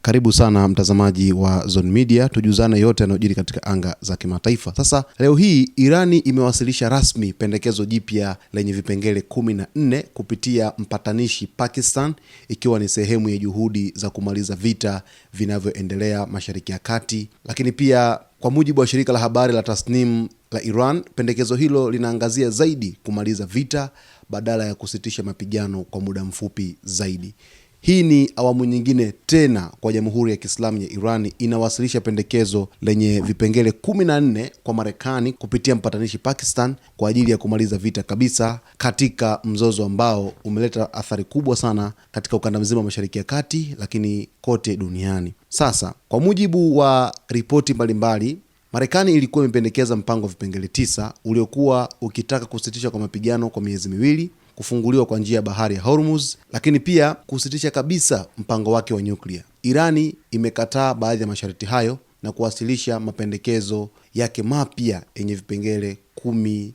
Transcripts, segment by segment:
Karibu sana mtazamaji wa Zone Media, tujuzane yote yanayojiri katika anga za kimataifa. Sasa leo hii Irani imewasilisha rasmi pendekezo jipya lenye vipengele 14 kupitia mpatanishi Pakistan, ikiwa ni sehemu ya juhudi za kumaliza vita vinavyoendelea Mashariki ya Kati. Lakini pia kwa mujibu wa shirika la habari la Tasnim la Iran, pendekezo hilo linaangazia zaidi kumaliza vita badala ya kusitisha mapigano kwa muda mfupi zaidi. Hii ni awamu nyingine tena kwa Jamhuri ya Kiislamu ya Iran inawasilisha pendekezo lenye vipengele 14 kwa Marekani kupitia mpatanishi Pakistan kwa ajili ya kumaliza vita kabisa katika mzozo ambao umeleta athari kubwa sana katika ukanda mzima wa Mashariki ya Kati, lakini kote duniani. Sasa, kwa mujibu wa ripoti mbalimbali, Marekani ilikuwa imependekeza mpango wa vipengele 9 uliokuwa ukitaka kusitisha kwa mapigano kwa miezi miwili, kufunguliwa kwa njia ya bahari ya Hormuz, lakini pia kusitisha kabisa mpango wake wa nyuklia. Irani imekataa baadhi ya masharti hayo na kuwasilisha mapendekezo yake mapya yenye vipengele 14.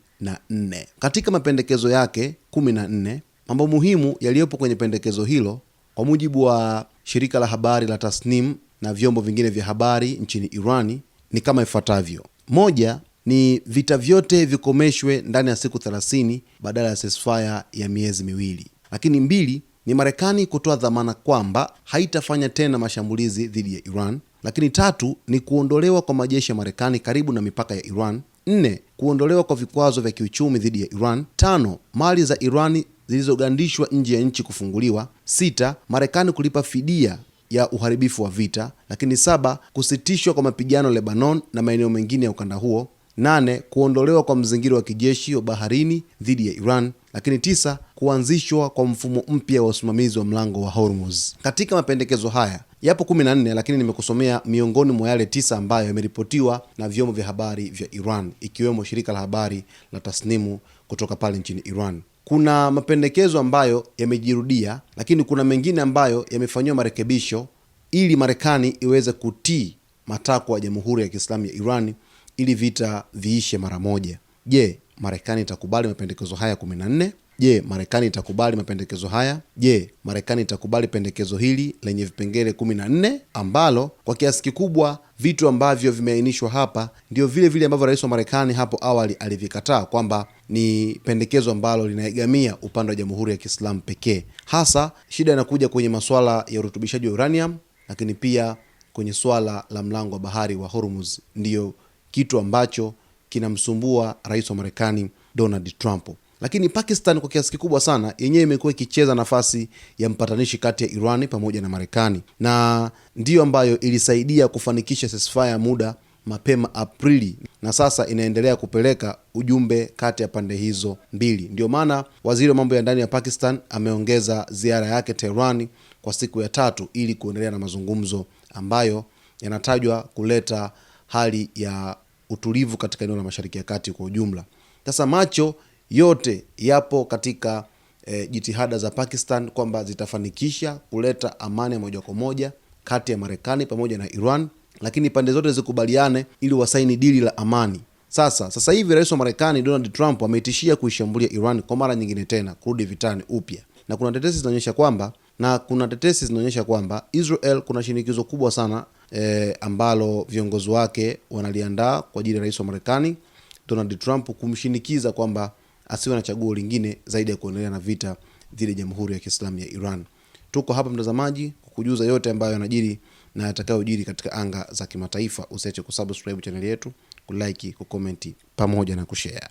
Katika mapendekezo yake 14, mambo muhimu yaliyopo kwenye pendekezo hilo kwa mujibu wa shirika la habari la Tasnim na vyombo vingine vya habari nchini Irani ni kama ifuatavyo. Moja, ni vita vyote vikomeshwe ndani ya siku 30 badala ya ceasefire ya miezi miwili. Lakini 2, ni Marekani kutoa dhamana kwamba haitafanya tena mashambulizi dhidi ya Iran. Lakini 3, ni kuondolewa kwa majeshi ya Marekani karibu na mipaka ya Iran. 4, kuondolewa kwa vikwazo vya kiuchumi dhidi ya Iran. 5, mali za Irani zilizogandishwa nje ya nchi kufunguliwa. 6, Marekani kulipa fidia ya uharibifu wa vita. Lakini 7, kusitishwa kwa mapigano Lebanon na maeneo mengine ya ukanda huo. 8, kuondolewa kwa mzingiro wa kijeshi wa baharini dhidi ya Iran. Lakini 9, kuanzishwa kwa mfumo mpya wa usimamizi wa mlango wa Hormuz. Katika mapendekezo haya yapo 14, lakini nimekusomea miongoni mwa yale 9 ambayo yameripotiwa na vyombo vya habari vya Iran, ikiwemo shirika la habari la Tasnimu kutoka pale nchini Iran. Kuna mapendekezo ambayo yamejirudia, lakini kuna mengine ambayo yamefanyiwa marekebisho ili Marekani iweze kutii matakwa ya Jamhuri ya Kiislamu ya Iran ili vita viishe mara moja. Je, Marekani itakubali mapendekezo haya 14? Je, Marekani itakubali mapendekezo haya? Je, Marekani itakubali pendekezo hili lenye vipengele 14 ambalo kwa kiasi kikubwa vitu ambavyo vimeainishwa hapa ndio vile vile ambavyo rais wa Marekani hapo awali alivikataa kwamba ni pendekezo ambalo linaegamia upande wa Jamhuri ya Kiislamu pekee. Hasa shida inakuja kwenye masuala ya urutubishaji wa uranium, lakini pia kwenye swala la mlango wa bahari wa Hormuz, ndiyo kitu ambacho kinamsumbua rais wa Marekani Donald Trump. Lakini Pakistan kwa kiasi kikubwa sana yenyewe imekuwa ikicheza nafasi ya mpatanishi kati ya Irani pamoja na Marekani, na ndiyo ambayo ilisaidia kufanikisha ceasefire muda mapema Aprili, na sasa inaendelea kupeleka ujumbe kati ya pande hizo mbili. Ndio maana waziri wa mambo ya ndani ya Pakistan ameongeza ziara yake Tehran kwa siku ya 3 ili kuendelea na mazungumzo ambayo yanatajwa kuleta hali ya utulivu katika eneo la Mashariki ya Kati kwa ujumla. Sasa macho yote yapo katika jitihada za Pakistan kwamba zitafanikisha kuleta amani ya moja kwa moja kati ya Marekani pamoja na Iran, lakini pande zote zikubaliane ili wasaini dili la amani. Sasa hivi rais wa Marekani Donald Trump ametishia kuishambulia Iran kwa mara nyingine tena, kurudi vitani upya. Na kuna tetesi zinaonyesha kwamba Israel kuna shinikizo kubwa sana ambalo viongozi wake wanaliandaa kwa ajili ya rais wa Marekani Donald Trump kumshinikiza kwamba asiwe na chaguo lingine zaidi ya kuendelea na vita dhidi ya Jamhuri ya Kiislamu ya Iran. Tuko hapa mtazamaji kukujuza yote ambayo yanajiri na yatakayojiri katika anga za kimataifa. Usiache kusubscribe channel yetu, kulike, kucomment pamoja na kushare.